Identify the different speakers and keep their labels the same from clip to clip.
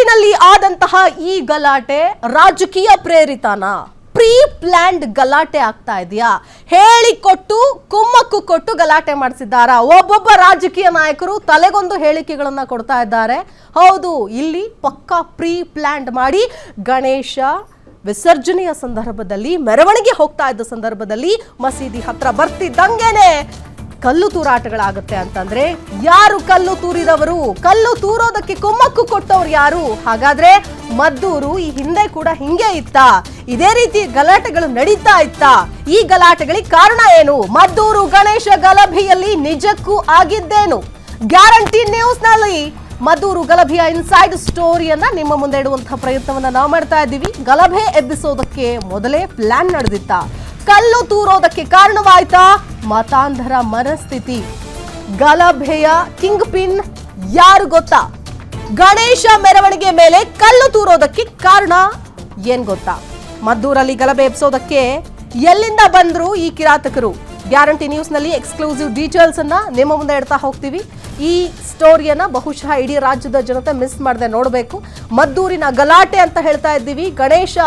Speaker 1: ಮದ್ದೂರಿನಲ್ಲಿ ಆದಂತಹ ಈ ಗಲಾಟೆ ರಾಜಕೀಯ ಪ್ರೇರಿತನ, ಪ್ರೀ ಪ್ಲಾನ್ಡ್ ಗಲಾಟೆ ಆಗ್ತಾ ಇದೆಯಾ? ಹೇಳಿಕೊಟ್ಟು ಕುಮ್ಮಕ್ಕು ಕೊಟ್ಟು ಗಲಾಟೆ ಮಾಡಿಸಿದ್ದಾರಾ? ಒಬ್ಬೊಬ್ಬ ರಾಜಕೀಯ ನಾಯಕರು ತಲೆಗೊಂದು ಹೇಳಿಕೆಗಳನ್ನ ಕೊಡ್ತಾ ಇದ್ದಾರೆ. ಹೌದು, ಇಲ್ಲಿ ಪಕ್ಕಾ ಪ್ರೀ ಪ್ಲಾನ್ಡ್ ಮಾಡಿ ಗಣೇಶ ವಿಸರ್ಜನೆಯ ಸಂದರ್ಭದಲ್ಲಿ, ಮೆರವಣಿಗೆ ಹೋಗ್ತಾ ಇದ್ದ ಸಂದರ್ಭದಲ್ಲಿ ಮಸೀದಿ ಹತ್ರ ಬರ್ತಿದ್ದಂಗೆನೆ ಕಲ್ಲು ತೂರಾಟಗಳಾಗುತ್ತೆ ಅಂತಂದ್ರೆ ಯಾರು ಕಲ್ಲು ತೂರಿದವರು? ಕಲ್ಲು ತೂರೋದಕ್ಕೆ ಕುಮ್ಮಕ್ಕು ಕೊಟ್ಟವ್ರು ಯಾರು? ಹಾಗಾದ್ರೆ ಮದ್ದೂರು ಈ ಹಿಂದೆ ಕೂಡ ಹಿಂಗೆ ಇತ್ತಾ? ಇದೇ ರೀತಿ ಗಲಾಟೆಗಳು ನಡೀತಾ ಇತ್ತಾ? ಈ ಗಲಾಟೆಗಳಿಗೆ ಕಾರಣ ಏನು? ಮದ್ದೂರು ಗಣೇಶ ಗಲಭೆಯಲ್ಲಿ ನಿಜಕ್ಕೂ ಆಗಿದ್ದೇನು? ಗ್ಯಾರಂಟಿ ನ್ಯೂಸ್ ನಲ್ಲಿ ಮದ್ದೂರು ಗಲಭೆಯ ಇನ್ಸೈಡ್ ಸ್ಟೋರಿಯನ್ನ ನಿಮ್ಮ ಮುಂದೆ ಇಡುವಂತಹ ಪ್ರಯತ್ನವನ್ನ ನಾವು ಮಾಡ್ತಾ ಇದ್ದೀವಿ. ಗಲಭೆ ಎಬ್ಬಿಸೋದಕ್ಕೆ ಮೊದಲೇ ಪ್ಲಾನ್ ನಡೆದಿತ್ತ? ಕಲ್ಲು ತೂರೋದಕ್ಕೆ ಕಾರಣವಾಯ್ತಾ ಮತಾಂಧರ ಮನಸ್ಥಿತಿ? ಗಲಭೆಯ ಕಿಂಗ್ ಪಿನ್ ಯಾರು ಗೊತ್ತಾ? ಗಣೇಶ ಮೆರವಣಿಗೆ ಮೇಲೆ ಕಲ್ಲು ತೂರೋದಕ್ಕೆ ಕಾರಣ ಏನ್ ಗೊತ್ತಾ? ಮದ್ದೂರಲ್ಲಿ ಗಲಭೆ ಎಬ್ಸೋದಕ್ಕೆ ಎಲ್ಲಿಂದ ಬಂದ್ರು ಈ ಕಿರಾತಕರು? ಗ್ಯಾರಂಟಿ ನ್ಯೂಸ್ ನಲ್ಲಿ ಎಕ್ಸ್ಕ್ಲೂಸಿವ್ ಡೀಟೇಲ್ಸ್ ಅನ್ನ ನಿಮ್ಮ ಮುಂದೆ ಇಡ್ತಾ ಹೋಗ್ತೀವಿ. ಈ ಸ್ಟೋರಿಯನ್ನ ಬಹುಶಃ ಇಡೀ ರಾಜ್ಯದ ಜನತೆ ಮಿಸ್ ಮಾಡದೆ ನೋಡಬೇಕು. ಮದ್ದೂರಿನ ಗಲಾಟೆ ಅಂತ ಹೇಳ್ತಾ ಇದ್ದೀವಿ, ಗಣೇಶ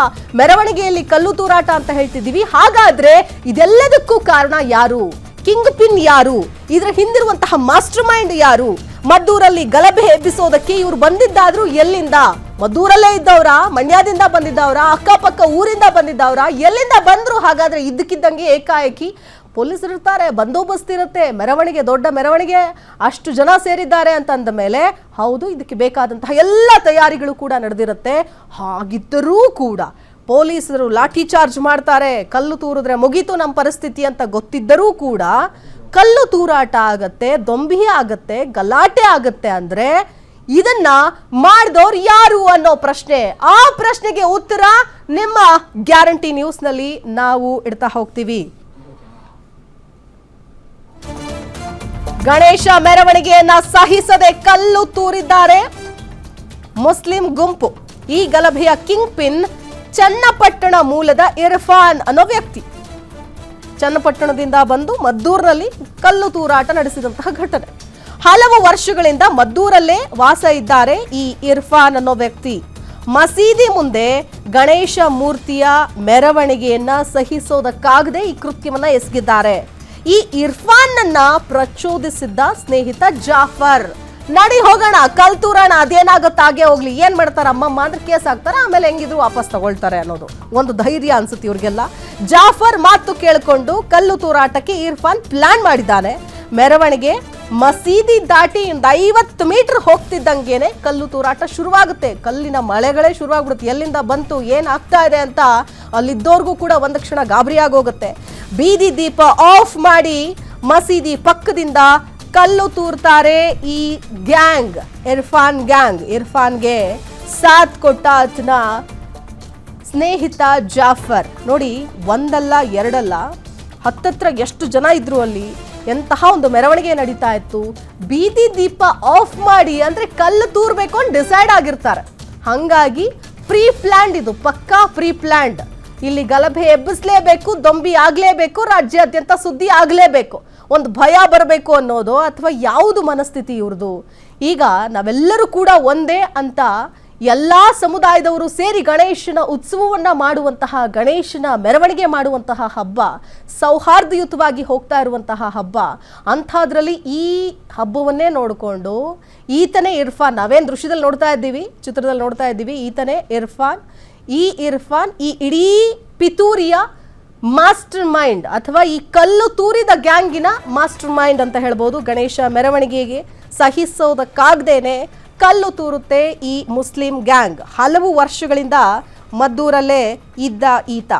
Speaker 1: ಮೆರವಣಿಗೆಯಲ್ಲಿ ಕಲ್ಲು ತೂರಾಟ ಅಂತ ಹೇಳ್ತಿದ್ದೀವಿ. ಹಾಗಾದ್ರೆ ಇದೆಲ್ಲದಕ್ಕೂ ಕಾರಣ ಯಾರು? ಕಿಂಗ್ ಪಿನ್ ಯಾರು? ಇದರ ಹಿಂದಿರುವಂತಹ ಮಾಸ್ಟರ್ ಮೈಂಡ್ ಯಾರು? ಮದ್ದೂರಲ್ಲಿ ಗಲಭೆ ಎಬ್ಬಿಸೋದಕ್ಕೆ ಇವ್ರು ಬಂದಿದ್ದಾದ್ರೂ ಎಲ್ಲಿಂದ? ಮದ್ದೂರಲ್ಲೇ ಇದ್ದವ್ರ? ಮಂಡ್ಯದಿಂದ ಬಂದಿದ್ದವ್ರ? ಅಕ್ಕಪಕ್ಕ ಊರಿಂದ ಬಂದಿದ್ದವ್ರ? ಎಲ್ಲಿಂದ ಬಂದ್ರು? ಹಾಗಾದ್ರೆ ಇದ್ದಕ್ಕಿದ್ದಂಗೆ ಏಕಾಏಕಿ ಪೊಲೀಸರು ಇರ್ತಾರೆ, ಬಂದೋಬಸ್ತ್ ಇರುತ್ತೆ, ಮೆರವಣಿಗೆ, ದೊಡ್ಡ ಮೆರವಣಿಗೆ, ಅಷ್ಟು ಜನ ಸೇರಿದ್ದಾರೆ ಅಂತಂದ ಮೇಲೆ ಹೌದು, ಇದಕ್ಕೆ ಬೇಕಾದಂತಹ ಎಲ್ಲ ತಯಾರಿಗಳು ಕೂಡ ನಡೆದಿರುತ್ತೆ. ಹಾಗಿದ್ದರೂ ಕೂಡ ಪೊಲೀಸರು ಲಾಠಿ ಚಾರ್ಜ್ ಮಾಡ್ತಾರೆ. ಕಲ್ಲು ತೂರಿದ್ರೆ ಮುಗೀತು ನಮ್ಮ ಪರಿಸ್ಥಿತಿ ಅಂತ ಗೊತ್ತಿದ್ದರೂ ಕೂಡ ಕಲ್ಲು ತೂರಾಟ ಆಗತ್ತೆ, ದೊಂಬಿ ಆಗತ್ತೆ, ಗಲಾಟೆ ಆಗತ್ತೆ. ಅಂದ್ರೆ ಇದನ್ನ ಮಾಡಿದವ್ರು ಯಾರು ಅನ್ನೋ ಪ್ರಶ್ನೆ. ಆ ಪ್ರಶ್ನೆಗೆ ಉತ್ತರ ನಿಮ್ಮ ಗ್ಯಾರಂಟಿ ನ್ಯೂಸ್ ನಲ್ಲಿ ನಾವು ಇಡ್ತಾ ಹೋಗ್ತೀವಿ. ಗಣೇಶ ಮೆರವಣಿಗೆಯನ್ನ ಸಹಿಸದೆ ಕಲ್ಲು ತೂರಿದ್ದಾರೆ ಮುಸ್ಲಿಂ ಗುಂಪು. ಈ ಗಲಭೆಯ ಕಿಂಗ್ ಪಿನ್ ಚನ್ನಪಟ್ಟಣ ಮೂಲದ ಇರ್ಫಾನ್ ಅನ್ನೋ ವ್ಯಕ್ತಿ. ಚನ್ನಪಟ್ಟಣದಿಂದ ಬಂದು ಮದ್ದೂರಿನಲ್ಲಿ ಕಲ್ಲು ತೂರಾಟ ನಡೆಸಿದಂತಹ ಘಟನೆ. ಹಲವು ವರ್ಷಗಳಿಂದ ಮದ್ದೂರಲ್ಲೇ ವಾಸ ಇದ್ದಾರೆ ಈ ಇರ್ಫಾನ್ ಅನ್ನೋ ವ್ಯಕ್ತಿ. ಮಸೀದಿ ಮುಂದೆ ಗಣೇಶ ಮೂರ್ತಿಯ ಮೆರವಣಿಗೆಯನ್ನ ಸಹಿಸೋದಕ್ಕಾಗದೆ ಈ ಕೃತ್ಯವನ್ನ ಎಸಗಿದ್ದಾರೆ. ಈ ಇರ್ಫಾನ್ ಅನ್ನ ಪ್ರಚೋದಿಸಿದ್ದ ಸ್ನೇಹಿತ ಜಾಫರ್. ನಡಿ ಹೋಗೋಣ, ಕಲ್ ತೂರೋಣ, ಅದೇನಾಗುತ್ತೆ ಹಾಗೆ ಹೋಗ್ಲಿ, ಏನ್ ಮಾಡ್ತಾರ ಅಮ್ಮಮ್ಮ ಅಂದ್ರೆ ಕೇಸ್ ಹಾಕ್ತಾರೆ, ಆಮೇಲೆ ಹೆಂಗಿದ್ರು ವಾಪಸ್ ತಗೊಳ್ತಾರೆ ಅನ್ನೋದು ಒಂದು ಧೈರ್ಯ ಅನ್ಸುತ್ತೆ ಇವ್ರಿಗೆಲ್ಲ. ಜಾಫರ್ ಮಾತು ಕೇಳಿಕೊಂಡು ಕಲ್ಲು ತೂರಾಟಕ್ಕೆ ಇರ್ಫಾನ್ ಪ್ಲಾನ್ ಮಾಡಿದ್ದಾನೆ. ಮೆರವಣಿಗೆ ಮಸೀದಿ ದಾಟಿ 50 ಮೀಟರ್ ಹೋಗ್ತಿದ್ದಂಗೆನೆ ಕಲ್ಲು ತೂರಾಟ ಶುರುವಾಗುತ್ತೆ. ಕಲ್ಲಿನ ಮಳೆಗಳೇ ಶುರುವಾಗ್ಬಿಡುತ್ತೆ. ಎಲ್ಲಿಂದ ಬಂತು, ಏನ್ ಆಗ್ತಾ ಇದೆ ಅಂತ ಅಲ್ಲಿದ್ದೋರ್ಗೂ ಕೂಡ ಒಂದು ಕ್ಷಣ ಗಾಬರಿ ಆಗೋಗುತ್ತೆ. ಬೀದಿ ದೀಪ ಆಫ್ ಮಾಡಿ ಮಸೀದಿ ಪಕ್ಕದಿಂದ ಕಲ್ಲು ತೂರ್ತಾರೆ ಈ ಗ್ಯಾಂಗ್, ಇರ್ಫಾನ್ ಗ್ಯಾಂಗ್. ಇರ್ಫಾನ್ಗೆ ಸಾಥ್ ಕೊಟ್ಟ ಆತನ ಸ್ನೇಹಿತ ಜಾಫರ್. ನೋಡಿ, ಒಂದಲ್ಲ ಎರಡಲ್ಲ, ಹತ್ತತ್ರ ಎಷ್ಟು ಜನ ಇದ್ರು ಅಲ್ಲಿ. ಎಂತಹ ಒಂದು ಮೆರವಣಿಗೆ ನಡೀತಾ ಇತ್ತು. ಬೀದಿ ದೀಪ ಆಫ್ ಮಾಡಿ ಅಂದ್ರೆ ಕಲ್ಲು ತೂರ್ಬೇಕು ಅಂತ ಡಿಸೈಡ್ ಆಗಿರ್ತಾರೆ. ಹಂಗಾಗಿ ಪ್ರೀ ಪ್ಲಾನ್ಡ್, ಇದು ಪಕ್ಕಾ ಪ್ರೀ ಪ್ಲಾನ್ಡ್. ಇಲ್ಲಿ ಗಲಭೆ ಎಬ್ಬಿಸ್ಲೇಬೇಕು, ದೊಂಬಿ ಆಗ್ಲೇಬೇಕು, ರಾಜ್ಯಾದ್ಯಂತ ಸುದ್ದಿ ಆಗ್ಲೇಬೇಕು, ಒಂದು ಭಯ ಬರಬೇಕು ಅನ್ನೋದು ಅಥವಾ ಯಾವುದು ಮನಸ್ಥಿತಿ ಇವ್ರದು? ಈಗ ನಾವೆಲ್ಲರೂ ಕೂಡ ಒಂದೇ ಅಂತ ಎಲ್ಲಾ ಸಮುದಾಯದವರು ಸೇರಿ ಗಣೇಶನ ಉತ್ಸವವನ್ನ ಮಾಡುವಂತಹ, ಗಣೇಶನ ಮೆರವಣಿಗೆ ಮಾಡುವಂತಹ ಹಬ್ಬ, ಸೌಹಾರ್ದಯುತವಾಗಿ ಹೋಗ್ತಾ ಇರುವಂತಹ ಹಬ್ಬ. ಅಂಥದ್ರಲ್ಲಿ ಈ ಹಬ್ಬವನ್ನೇ ನೋಡಿಕೊಂಡು ಈತನೇ ಇರ್ಫಾನ್, ನಾವೇನು ದೃಶ್ಯದಲ್ಲಿ ನೋಡ್ತಾ ಇದ್ದೀವಿ, ಚಿತ್ರದಲ್ಲಿ ನೋಡ್ತಾ ಇದ್ದೀವಿ, ಈತನೇ ಇರ್ಫಾನ್. ಈ ಇರ್ಫಾನ್ ಈ ಇಡೀ ಪಿತೂರಿಯ ಮಾಸ್ಟರ್ ಮೈಂಡ್ ಅಥವಾ ಈ ಕಲ್ಲು ತೂರಿದ ಗ್ಯಾಂಗಿನ ಮಾಸ್ಟರ್ ಮೈಂಡ್ ಅಂತ ಹೇಳ್ಬೋದು. ಗಣೇಶ ಮೆರವಣಿಗೆಗೆ ಸಹಿಸೋದಕ್ಕಾಗ್ದೇನೆ ಕಲ್ಲು ತೂರುತ್ತೆ ಈ ಮುಸ್ಲಿಂ ಗ್ಯಾಂಗ್. ಹಲವು ವರ್ಷಗಳಿಂದ ಮದ್ದೂರಲ್ಲೇ ಇದ್ದ ಈತ.